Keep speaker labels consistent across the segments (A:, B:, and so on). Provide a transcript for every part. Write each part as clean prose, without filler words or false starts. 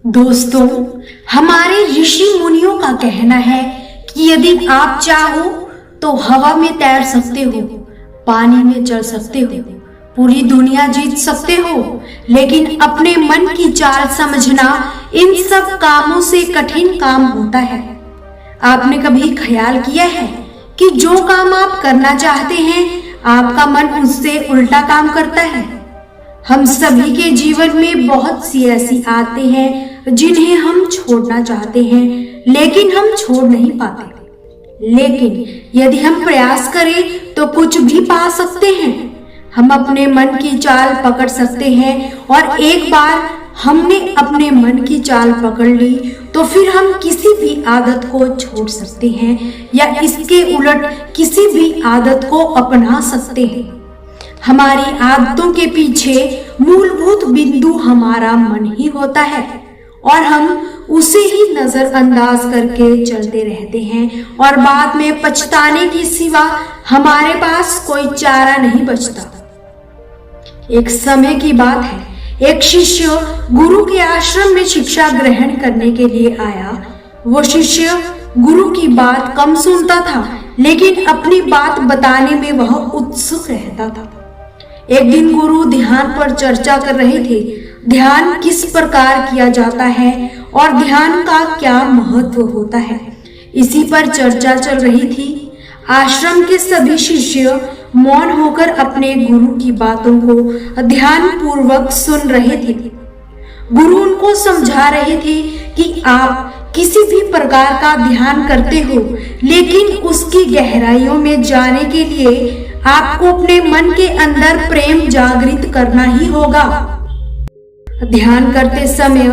A: दोस्तों, हमारे ऋषि मुनियों का कहना है कि यदि आप चाहो तो हवा में तैर सकते हो, पानी में चल सकते हो, पूरी दुनिया जीत सकते हो, लेकिन अपने मन की चाल समझना इन सब कामों से कठिन काम होता है। आपने कभी ख्याल किया है कि जो काम आप करना चाहते हैं, आपका मन उससे उल्टा काम करता है? हम सभी के जीवन में बहुत सी ऐसी आदतें हैं जिन्हें हम छोड़ना चाहते हैं, लेकिन हम छोड़ नहीं पाते। लेकिन यदि हम प्रयास करें तो कुछ भी पा सकते हैं। हम अपने मन की चाल पकड़ सकते हैं, और एक बार हमने अपने मन की चाल पकड़ ली तो फिर हम किसी भी आदत को छोड़ सकते हैं, या इसके उलट किसी भी आदत को अपना सकते हैं। हमारी आदतों के पीछे मूलभूत बिंदु हमारा मन ही होता है, और हम उसे ही नजरअंदाज करके चलते रहते हैं, और बाद में पछताने के सिवा हमारे पास कोई चारा नहीं बचता। एक समय की बात है, एक शिष्य गुरु के आश्रम में शिक्षा ग्रहण करने के लिए आया। वो शिष्य गुरु की बात कम सुनता था, लेकिन अपनी बात बताने में वह उत्सुक रहता था। एक दिन गुरु ध्यान पर चर्चा कर रहे थे। ध्यान किस प्रकार किया जाता है और ध्यान का क्या महत्व होता है, इसी पर चर्चा चल रही थी। आश्रम के सभी शिष्य मौन होकर अपने गुरु की बातों को ध्यान पूर्वक सुन रहे थे। गुरु उनको समझा रहे थे कि आप किसी भी प्रकार का ध्यान करते हो, लेकिन उसकी गहराइयों में जाने के लिए आपको अपने मन के अंदर प्रेम जागृत करना ही होगा। ध्यान करते समय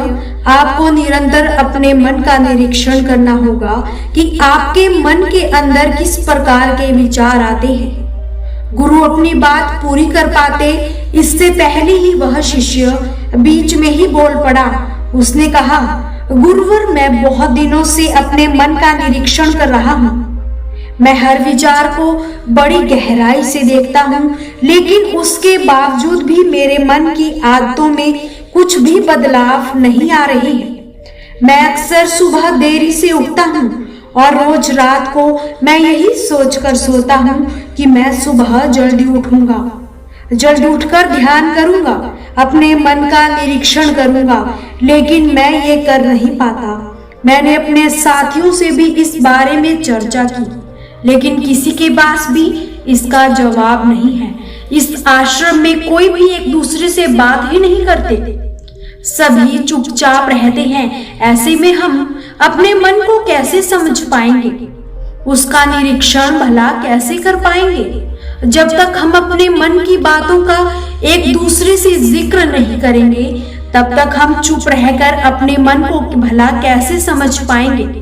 A: आपको निरंतर अपने मन का निरीक्षण करना होगा कि आपके मन के अंदर किस प्रकार के विचार आते हैं। गुरु अपनी बात पूरी कर पाते इससे पहले ही वह शिष्य बीच में ही बोल पड़ा। उसने कहा, गुरुवर, मैं बहुत दिनों से अपने मन का निरीक्षण कर रहा हूँ। मैं हर विचार को बड़ी गहराई से देखता हूँ, लेकिन उसके बावजूद भी मेरे मन की आदतों में कुछ भी बदलाव नहीं आ रहे हैं। मैं अक्सर सुबह देरी से उठता हूँ, और रोज रात को मैं यही सोचकर सोता हूँ कि मैं सुबह जल्दी उठूंगा, जल्दी उठकर ध्यान करूंगा, अपने मन का निरीक्षण करूंगा, लेकिन मैं ये कर नहीं पाता। मैंने अपने साथियों से भी इस बारे में चर्चा की, लेकिन किसी के पास भी इसका जवाब नहीं है। इस आश्रम में कोई भी एक दूसरे से बात ही नहीं करते, सभी चुपचाप रहते हैं। ऐसे में हम अपने मन को कैसे समझ पाएंगे, उसका निरीक्षण भला कैसे कर पाएंगे? जब तक हम अपने मन की बातों का एक दूसरे से जिक्र नहीं करेंगे, तब तक हम चुप रहकर अपने मन को भला कैसे समझ पाएंगे?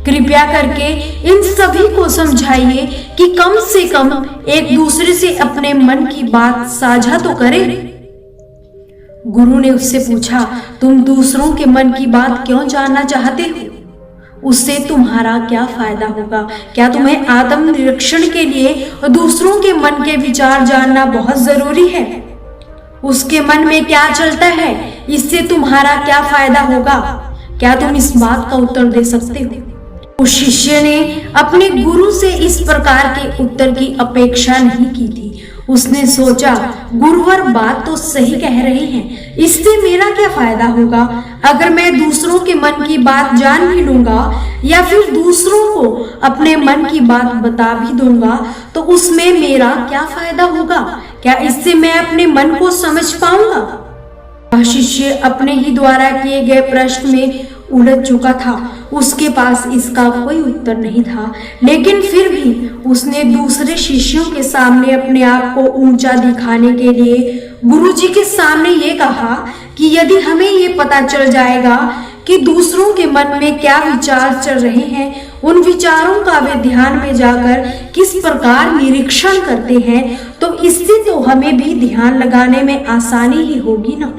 A: कृपया करके इन सभी को समझाइए कि कम से कम एक दूसरे से अपने मन की बात साझा तो करें। गुरु ने उससे पूछा, तुम दूसरों के मन की बात क्यों जानना चाहते हो? उससे तुम्हारा क्या फायदा होगा? क्या तुम्हें आत्म निरीक्षण के लिए दूसरों के मन के विचार जानना बहुत जरूरी है? उसके मन में क्या चलता है, इससे तुम्हारा क्या फायदा होगा? क्या तुम इस बात का उत्तर दे सकते हो? उस शिष्य ने अपने गुरु से इस प्रकार के उत्तर की अपेक्षा नहीं की थी। उसने सोचा, गुरुवर बात तो सही कह रहे हैं, इससे मेरा क्या फायदा होगा? अगर मैं दूसरों के मन की बात जान भी लूंगा या फिर दूसरों को अपने मन की बात बता भी दूंगा, तो उसमें मेरा क्या फायदा होगा? क्या इससे मैं अपने मन को समझ पाऊंगा? वह शिष्य अपने ही द्वारा किए गए प्रश्न में उलझ चुका था। उसके पास इसका कोई उत्तर नहीं था, लेकिन फिर भी उसने दूसरे शिष्यों के सामने अपने आप को ऊंचा दिखाने के लिए गुरुजी के सामने ये कहा कि यदि हमें ये पता चल जाएगा कि दूसरों के मन में क्या विचार चल रहे हैं, उन विचारों का वे ध्यान में जाकर किस प्रकार निरीक्षण करते हैं, तो इससे तो हमें भी ध्यान लगाने में आसानी ही होगी ना।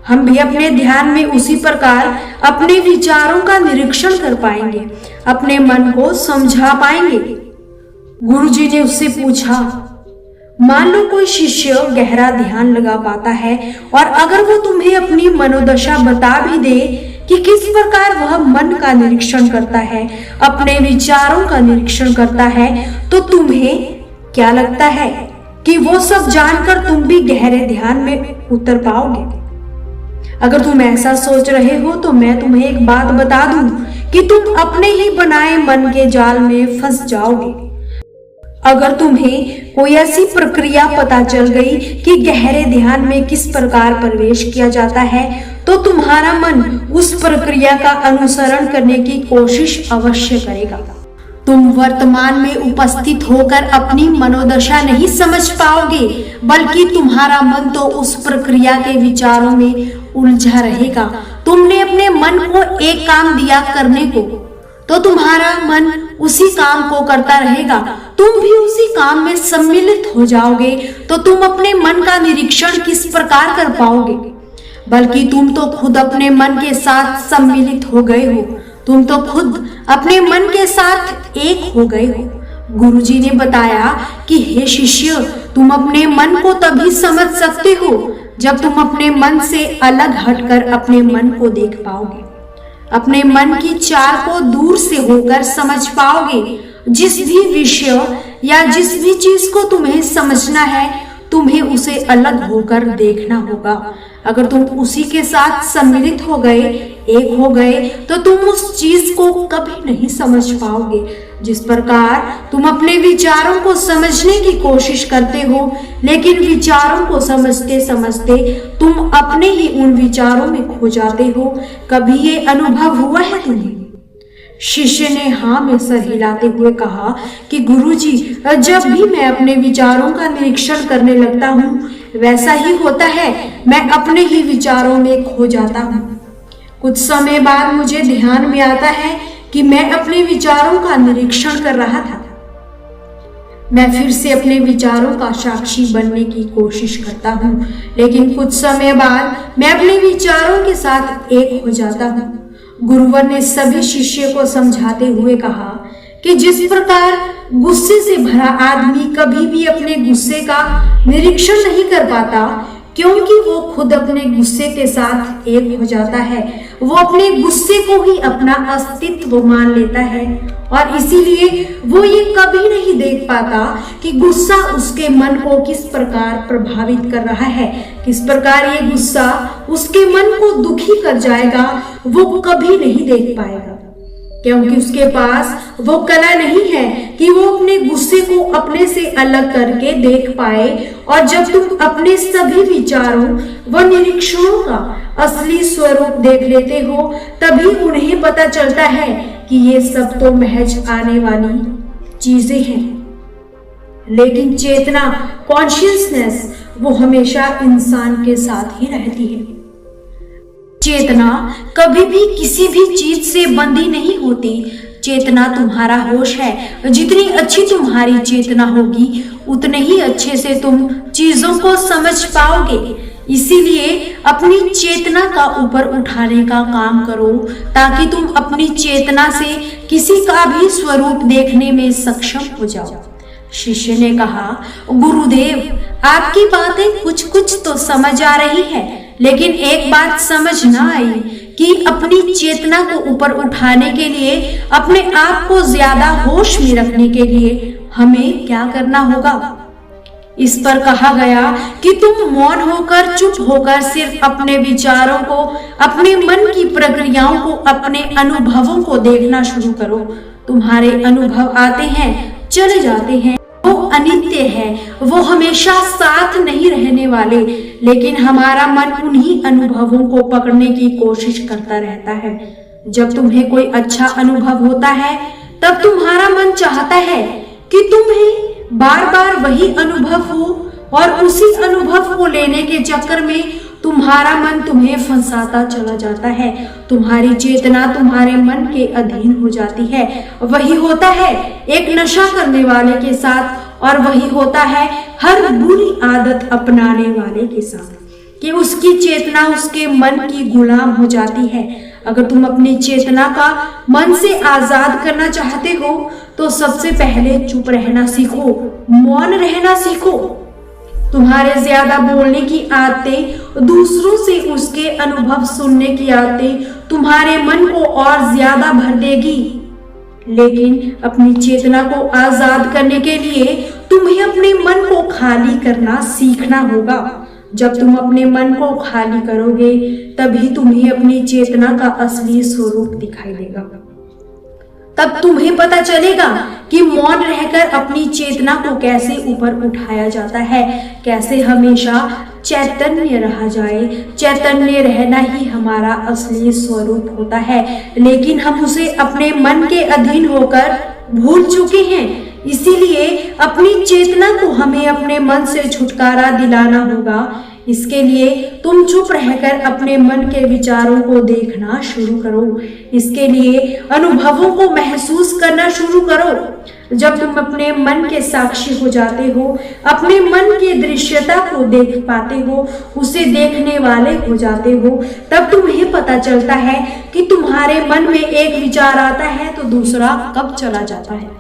A: हम भी अपने ध्यान में उसी प्रकार अपने विचारों का निरीक्षण कर पाएंगे, अपने मन को समझा पाएंगे। गुरुजी ने उससे पूछा, मान लो कोई शिष्य गहरा ध्यान लगा पाता है और अगर वो तुम्हें अपनी मनोदशा बता भी दे कि किस प्रकार वह मन का निरीक्षण करता है, अपने विचारों का निरीक्षण करता है, तो तुम्हें क्या लगता है कि वो सब जानकर तुम भी गहरे ध्यान में उतर पाओगे? अगर तुम ऐसा सोच रहे हो तो मैं तुम्हें एक बात बता दूं कि तुम अपने ही बनाए मन के जाल में फंस जाओगे। अगर तुम्हें कोई ऐसी प्रक्रिया पता चल गई कि गहरे ध्यान में किस प्रकार प्रवेश किया जाता है, तो तुम्हारा मन उस प्रक्रिया का अनुसरण करने की कोशिश अवश्य करेगा। तुम वर्तमान में उपस्थित होकर अपनी मनोदशा नहीं समझ पाओगे, बल्कि तुम्हारा मन तो उस प्रक्रिया के विचारों में उलझा रहेगा। तुमने अपने मन को एक काम दिया करने को, तो तुम्हारा मन उसी काम को करता रहेगा। तुम भी उसी काम में सम्मिलित हो जाओगे, तो तुम अपने मन का निरीक्षण किस प्रकार कर पाओगे? बल्कि तुम तो खुद अपने मन के साथ सम्मिलित हो गए हो। तुम तो खुद अपने मन के साथ एक हो गए हो। गुरुजी ने बताया कि हे शिष्य, तुम अपने मन को तभी समझ सकते हो जब तुम अपने मन से अलग हटकर अपने मन को देख पाओगे, अपने मन की चाल को दूर से होकर समझ पाओगे। जिस भी विषय या जिस भी चीज को तुम्हें समझना है, तुम्हें उसे अलग होकर देखना होगा। अगर तुम उसी के साथ सम्मिलित हो गए, एक हो गए, तो तुम उस चीज को कभी नहीं समझ पाओगे। जिस प्रकार तुम अपने विचारों को समझने की कोशिश करते हो, लेकिन विचारों को समझते समझते तुम अपने ही उन विचारों में खो जाते हो। कभी ये अनुभव हुआ है तुम्हें? शिष्य ने हाँ में सर हिलाते हुए कहा कि गुरुजी, जब भी मैं अपने विचारों का निरीक्षण करने लगता हूँ, वैसा ही होता है। मैं अपने ही विचारों में खो जाता हूँ। कुछ समय बाद मुझे ध्यान में आता है कि मैं अपने विचारों का निरीक्षण कर रहा था। मैं फिर से अपने विचारों का साक्षी बनने की कोशिश करता हूँ, लेकिन कुछ समय बाद मैं अपने विचारों के साथ एक हो जाता हूँ। गुरुवर ने सभी शिष्य को समझाते हुए कहा कि जिस प्रकार गुस्से से भरा आदमी कभी भी अपने गुस्से का निरीक्षण नहीं कर पाता, क्योंकि वो खुद अपने गुस्से के साथ एक हो जाता है। वो अपने गुस्से को ही अपना अस्तित्व मान लेता है और इसीलिए वो ये कभी नहीं देख पाता कि गुस्सा उसके मन को किस प्रकार प्रभावित कर रहा है, किस प्रकार ये गुस्सा उसके मन को दुखी कर जाएगा। वो कभी नहीं देख पाएगा, क्योंकि उसके पास वो कला नहीं है कि वो अपने गुस्से को अपने से अलग करके देख पाए। और जब तुम अपने सभी विचारों व निरीक्षणों का असली स्वरूप देख लेते हो, तभी उन्हें पता चलता है कि ये सब तो महज आने वाली चीजें हैं। लेकिन चेतना, कॉन्शियसनेस, वो हमेशा इंसान के साथ ही रहती है। चेतना कभी भी किसी भी चीज से बंधी नहीं होती। चेतना तुम्हारा होश है। जितनी अच्छी तुम्हारी चेतना होगी, उतने ही अच्छे से तुम चीजों को समझ पाओगे। इसीलिए अपनी चेतना का ऊपर उठाने का काम करो, ताकि तुम अपनी चेतना से किसी का भी स्वरूप देखने में सक्षम हो जाओ। शिष्य ने कहा, गुरुदेव, आपकी बातें कुछ कुछ तो समझ आ रही है, लेकिन एक बात समझ ना आई कि अपनी चेतना को ऊपर उठाने के लिए, अपने आप को ज्यादा होश में रखने के लिए हमें क्या करना होगा। इस पर कहा गया कि तुम मौन होकर, चुप होकर सिर्फ अपने विचारों को, अपने मन की प्रक्रियाओं को, अपने अनुभवों को देखना शुरू करो। तुम्हारे अनुभव आते हैं, चले जाते हैं, वो अनित्य है, वो हमेशा साथ नहीं रहने वाले। लेकिन हमारा मन उन्हीं अनुभवों को पकड़ने की कोशिश करता रहता है। जब तुम्हें कोई अच्छा अनुभव होता है, तब तुम्हारा मन चाहता है कि तुम्हें बार बार वही अनुभव हो, और उसी अनुभव को लेने के चक्कर में तुम्हारा मन तुम्हें फंसाता चला जाता है। तुम्हारी चेतना तुम्हारे मन के अधीन हो जाती है। वही होता है एक नशा करने वाले के साथ, और वही होता है हर बुरी आदत अपनाने वाले के साथ, कि उसकी चेतना उसके मन की गुलाम हो जाती है। अगर तुम अपनी चेतना का मन से आजाद करना चाहते हो, तो सबसे पहले चुप रहना सीखो, मौन रहना सीखो। तुम्हारे ज्यादा बोलने की आदतें, दूसरों से उसके अनुभव सुनने की आदतें तुम्हारे मन को और ज्यादा भर देगी। लेकिन अपनी चेतना को आजाद करने के लिए तुम्हें अपने मन को खाली करना सीखना होगा। जब तुम अपने मन को खाली करोगे तभी तुम्हें अपनी चेतना का असली स्वरूप दिखाई देगा। तब तुम्हें पता चलेगा कि मौन रहकर अपनी चेतना को कैसे ऊपर उठाया जाता है, कैसे हमेशा चैतन्य रहा जाए। चैतन्य रहना ही हमारा असली स्वरूप होता है, लेकिन हम उसे अपने मन के अधीन होकर भूल चुके हैं। इसीलिए अपनी चेतना को हमें अपने मन से छुटकारा दिलाना होगा। इसके लिए तुम चुप रहकर अपने मन के विचारों को देखना शुरू करो। इसके लिए अनुभवों को महसूस करना शुरू करो। जब तुम अपने मन के साक्षी हो जाते हो, अपने मन की दृश्यता को देख पाते हो, उसे देखने वाले हो जाते हो, तब तुम्हें पता चलता है कि तुम्हारे मन में एक विचार आता है तो दूसरा कब चला जाता है।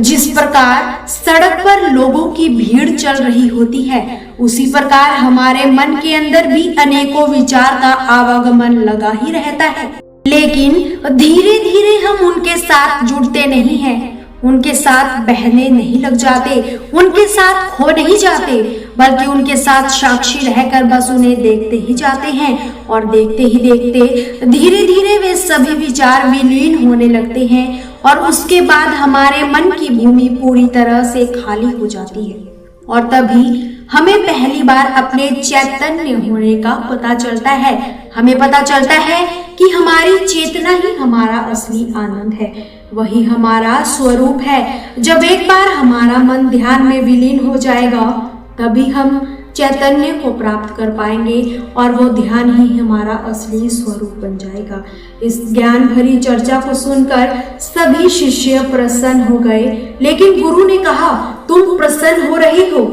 A: जिस प्रकार सड़क पर लोगों की भीड़ चल रही होती है, उसी प्रकार हमारे मन के अंदर भी अनेकों विचार का आवागमन लगा ही रहता है। लेकिन धीरे धीरे हम उनके साथ जुड़ते नहीं हैं, उनके साथ बहने नहीं लग जाते, उनके साथ खो नहीं जाते, बल्कि उनके साथ साक्षी रहकर बस उन्हें देखते ही जाते हैं। और देखते ही देखते धीरे धीरे वे सभी विचार विलीन होने लगते हैं और उसके बाद हमारे मन की भूमि पूरी तरह से खाली हो जाती है। और तभी हमें पहली बार अपने चैतन्य होने का पता चलता है। हमें पता चलता है कि हमारी चेतना ही हमारा असली आनंद है, वही हमारा स्वरूप है। जब एक बार हमारा मन ध्यान में विलीन हो जाएगा तभी हम चैतन्य को प्राप्त कर पाएंगे और वो ध्यान ही हमारा असली स्वरूप बन जाएगा। इस ज्ञान भरी चर्चा को सुनकर सभी शिष्य प्रसन्न हो गए, लेकिन गुरु ने कहा, तुम प्रसन्न हो रही हो,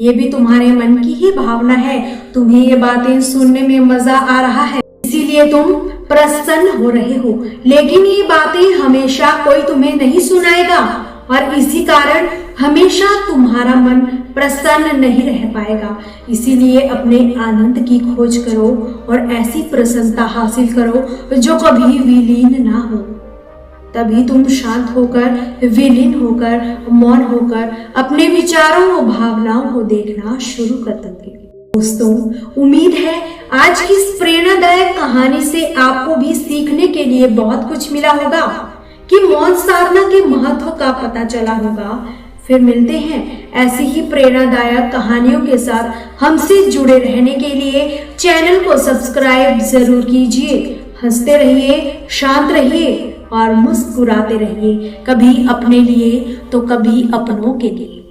A: ये भी तुम्हारे मन की ही भावना है। तुम्हें ये बातें सुनने में मजा आ रहा है, इसीलिए तुम प्रसन्न हो रहे हो, लेकिन ये बातें हमेशा कोई तुम्हें नहीं सुनाएगा और इसी कारण हमेशा तुम्हारा मन प्रसन्न नहीं रह पाएगा। इसीलिए अपने आनंद की खोज करो और ऐसी प्रसन्नता हासिल करो जो कभी विलीन ना हो। तभी तुम शांत होकर, विलीन होकर, मौन होकर अपने विचारों और भावनाओं को देखना शुरू कर दोगे। दोस्तों, उम्मीद है आज की इस प्रेरणादायक कहानी से आपको भी सीखने के लिए बहुत कुछ मिला होगा कि मौन साधना के महत्व का पता चला होगा। फिर मिलते हैं ऐसी ही प्रेरणादायक कहानियों के साथ। हमसे जुड़े रहने के लिए चैनल को सब्सक्राइब जरूर कीजिए। हंसते रहिए, शांत रहिए और मुस्कुराते रहिए, कभी अपने लिए तो कभी अपनों के लिए।